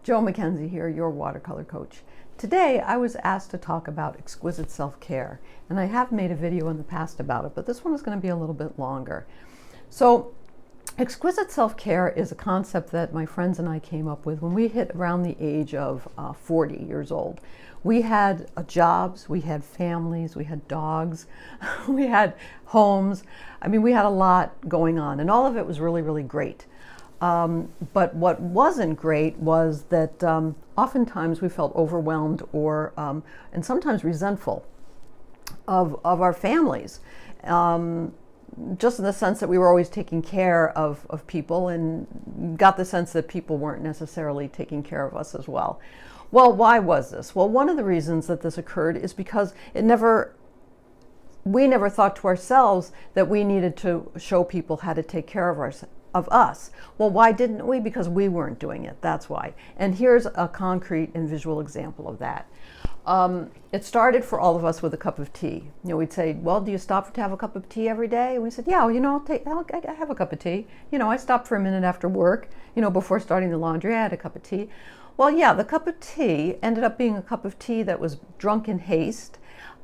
Jo Mackenzie here, your watercolor coach. Today I was asked to talk about exquisite self-care, and I have made a video in the past about it, but this one is going to be a little bit longer. So exquisite self-care is a concept that my friends and I came up with when we hit around the age of 40 years old. We had jobs, we had families, we had dogs, we had homes. I mean, we had a lot going on, and all of it was really, really great. But what wasn't great was that oftentimes we felt overwhelmed or, and sometimes resentful of our families. Just in the sense that we were always taking care of people and got the sense that people weren't necessarily taking care of us as well. Well, why was this? Well, one of the reasons that this occurred is because we never thought to ourselves that we needed to show people how to take care of us. Well, why didn't we? Because we weren't doing it. That's why. And here's a concrete and visual example of that. It started for all of us with a cup of tea. You know, we'd say, well, do you stop to have a cup of tea every day? And we said, yeah, well, you know, I have a cup of tea. You know, I stopped for a minute after work, you know, before starting the laundry, I had a cup of tea. Well, yeah, the cup of tea ended up being a cup of tea that was drunk in haste.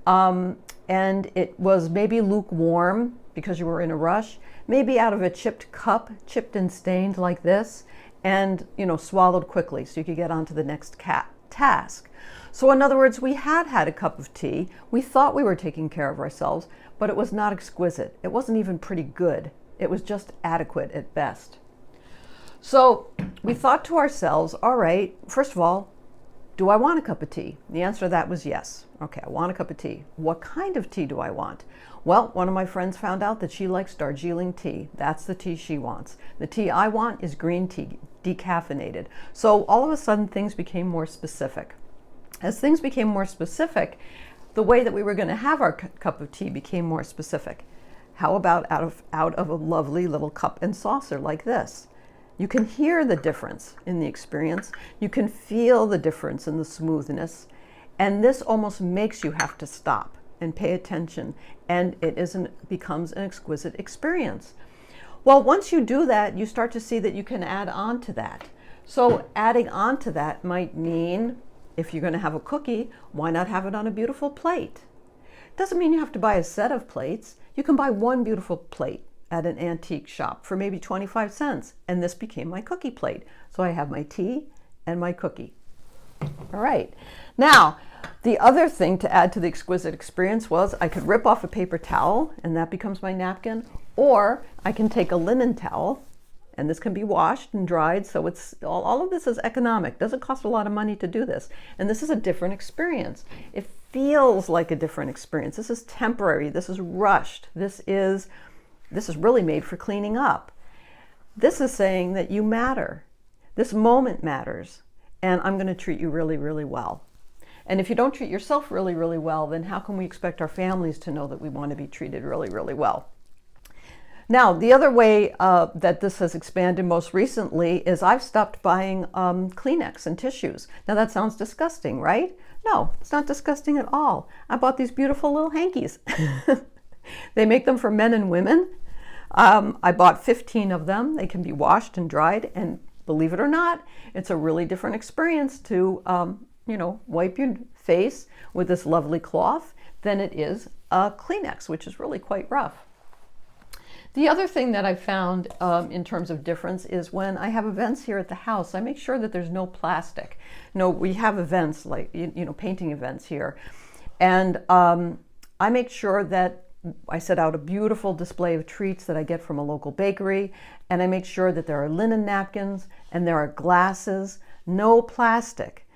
And it was maybe lukewarm because you were in a rush, maybe out of a chipped cup, chipped and stained like this, and, you know, swallowed quickly so you could get on to the next task. So in other words, we had a cup of tea. We thought we were taking care of ourselves, but it was not exquisite. It wasn't even pretty good. It was just adequate at best. So we thought to ourselves, all right, first of all, do I want a cup of tea? The answer to that was yes. Okay, I want a cup of tea. What kind of tea do I want? Well, one of my friends found out that she likes Darjeeling tea. That's the tea she wants. The tea I want is green tea, decaffeinated. So all of a sudden things became more specific. As things became more specific, the way that we were going to have our cup of tea became more specific. How about out of a lovely little cup and saucer like this? You can hear the difference in the experience. You can feel the difference in the smoothness. And this almost makes you have to stop and pay attention. And it becomes an exquisite experience. Well, once you do that, you start to see that you can add on to that. So adding on to that might mean, if you're going to have a cookie, why not have it on a beautiful plate? Doesn't mean you have to buy a set of plates. You can buy one beautiful plate at an antique shop for maybe 25 cents. And this became my cookie plate. So I have my tea and my cookie. All right. Now, the other thing to add to the exquisite experience was I could rip off a paper towel and that becomes my napkin, or I can take a linen towel and this can be washed and dried. So it's all of this is economic. Doesn't cost a lot of money to do this. And this is a different experience. It feels like a different experience. This is temporary. This is rushed. This is really made for cleaning up. This is saying that you matter. This moment matters. And I'm going to treat you really, really well. And if you don't treat yourself really, really well, then how can we expect our families to know that we want to be treated really, really well? Now, the other way that this has expanded most recently is I've stopped buying Kleenex and tissues. Now that sounds disgusting, right? No, it's not disgusting at all. I bought these beautiful little hankies. They make them for men and women. I bought 15 of them. They can be washed and dried, and believe it or not, it's a really different experience to wipe your face with this lovely cloth than it is a Kleenex, which is really quite rough. The other thing that I found in terms of difference is when I have events here at the house, I make sure that there's no plastic. No, we have events like, painting events here. And I make sure that I set out a beautiful display of treats that I get from a local bakery, and I make sure that there are linen napkins and there are glasses, no plastic,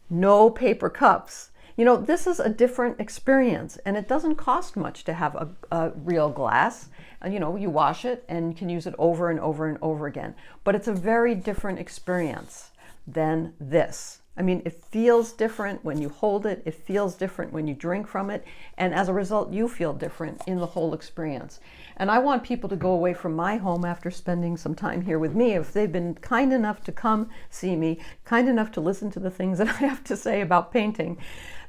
no paper cups. This is a different experience, and it doesn't cost much to have a real glass. You wash it and can use it over and over and over again. But it's a very different experience than this. I mean, it feels different when you hold it. It feels different when you drink from it. And as a result, you feel different in the whole experience. And I want people to go away from my home after spending some time here with me. If they've been kind enough to come see me, kind enough to listen to the things that I have to say about painting,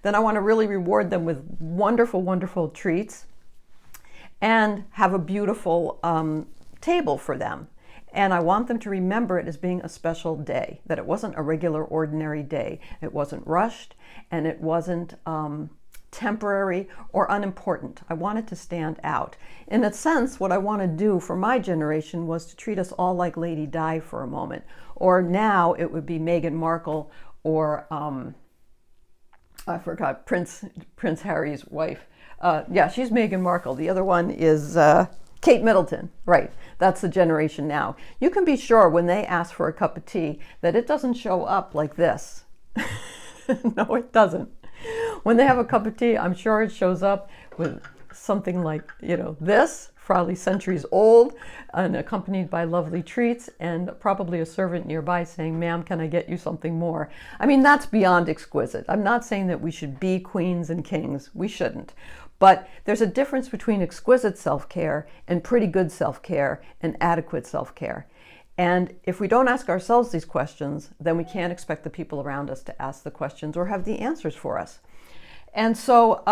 then I want to really reward them with wonderful, wonderful treats and have a beautiful table for them. And I want them to remember it as being a special day, that it wasn't a regular, ordinary day. It wasn't rushed, and it wasn't temporary or unimportant. I want it to stand out. In a sense, what I want to do for my generation was to treat us all like Lady Di for a moment. Or now it would be Meghan Markle, or I forgot, Prince Harry's wife. Yeah, she's Meghan Markle. The other one is Kate Middleton. Right, that's the generation now. You can be sure when they ask for a cup of tea that it doesn't show up like this. No, it doesn't. When they have a cup of tea, I'm sure it shows up with something like, this, probably centuries old, and accompanied by lovely treats, and probably a servant nearby saying, "Ma'am, can I get you something more?" I mean, that's beyond exquisite. I'm not saying that we should be queens and kings. We shouldn't. But there's a difference between exquisite self-care and pretty good self-care and adequate self-care. And if we don't ask ourselves these questions, then we can't expect the people around us to ask the questions or have the answers for us. And so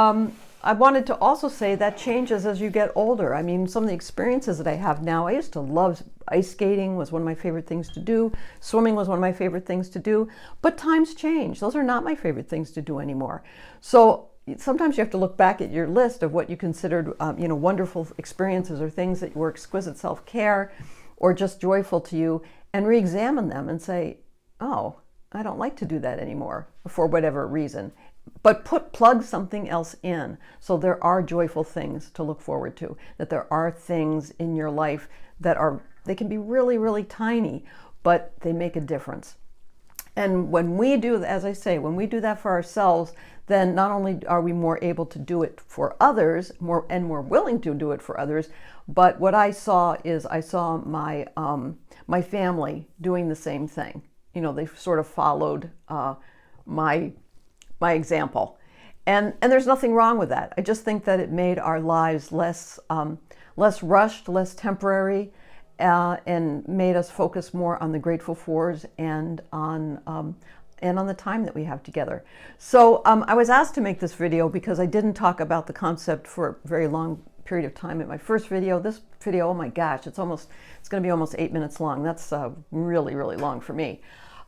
I wanted to also say that changes as you get older. I mean, some of the experiences that I have now, I used to love ice skating, was one of my favorite things to do. Swimming was one of my favorite things to do. But times change. Those are not my favorite things to do anymore. So sometimes you have to look back at your list of what you considered wonderful experiences or things that were exquisite self-care or just joyful to you, and re-examine them and say, oh, I don't like to do that anymore for whatever reason. But plug something else in, so there are joyful things to look forward to, that there are things in your life that they can be really, really tiny, but they make a difference. And when we do, as I say, when we do that for ourselves, then not only are we more able to do it for others, more willing to do it for others, but what I saw my my family doing the same thing. They sort of followed my example, and there's nothing wrong with that. I just think that it made our lives less rushed, less temporary, and made us focus more on the grateful fors and on the time that we have together. So I was asked to make this video because I didn't talk about the concept for a very long period of time in my first video. This video, oh my gosh, it's going to be almost 8 minutes long. That's really, really long for me.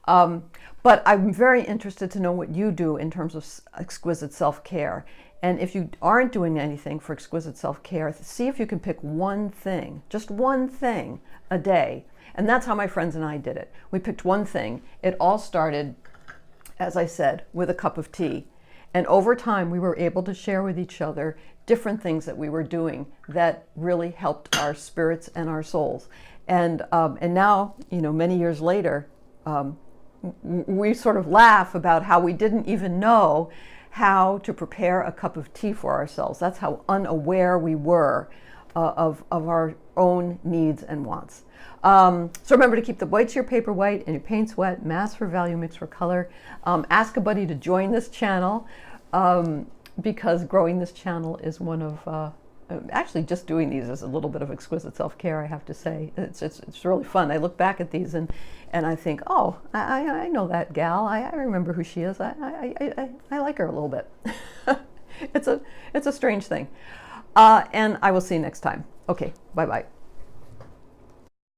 But I'm very interested to know what you do in terms of exquisite self-care. And if you aren't doing anything for exquisite self-care, see if you can pick one thing, just one thing a day. And that's how my friends and I did it. We picked one thing. It all started, as I said, with a cup of tea. And over time, we were able to share with each other different things that we were doing that really helped our spirits and our souls. And now, many years later, we sort of laugh about how we didn't even know how to prepare a cup of tea for ourselves. That's how unaware we were of our own needs and wants. So remember to keep the whites of your paper white and your paints wet, mask for value, mix for color. Ask a buddy to join this channel because growing this channel is one of, actually just doing these is a little bit of exquisite self-care, I have to say. It's really fun. I look back at these and I think, oh, I know that gal. I remember who she is. I like her a little bit. It's a strange thing. And I will see you next time. Okay, bye-bye.